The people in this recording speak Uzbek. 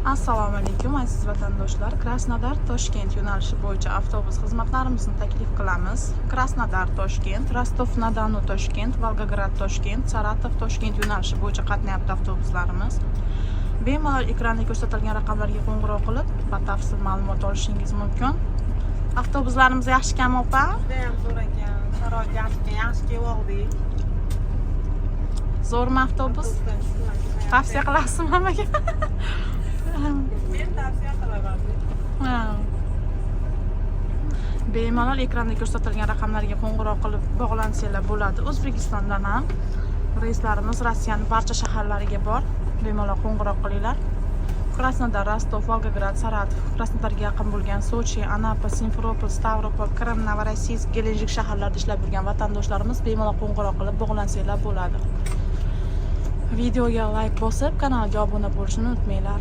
Assalomu alaykum aziz vatandoshlar. Krasnodar Toshkent yo'nalishi bo'yicha avtobus xizmatlarimizni taklif qilamiz. Krasnodar Toshkent, Rostov-na-Donu Toshkent, Volgograd Toshkent, Saratov Toshkent yo'nalishi bo'yicha qatnayapti avtobuslarimiz. Bemalol ekranda ko'rsatilgan raqamlarga qo'ng'iroq qilib, batafsil ma'lumot olishingiz mumkin. Avtobuslarimiz yaxshi kam opa? Judayam zo'r ekan. Sharoit yaxshi keldik. Zo'rmi avtobus? Tavsiya qilasizmi hammaga? Men tavsiya qilaman. Bemalol ekranda ko'rsatilgan raqamlarga qo'ng'iroq qilib bog'lansanglar bo'ladi. O'zbekistondan ham reyslarimiz Rossiyaning barcha shaharlariga bor. Bemalol qo'ng'iroq qilinglar. Krasnodar, Rostov, Volgograd, Saratov, Krasnodarga yaqin bo'lgan Sochi, Anapa, Simferopol, Stavropol, Qrim, Novorossiysk, Gelenjik shaharlarida ishlab yurgan vatandoshlarimiz bemalol qo'ng'iroq qilib bog'lansanglar bo'ladi. Videoga like bosib, kanalga obuna bo'lishni unutmanglar.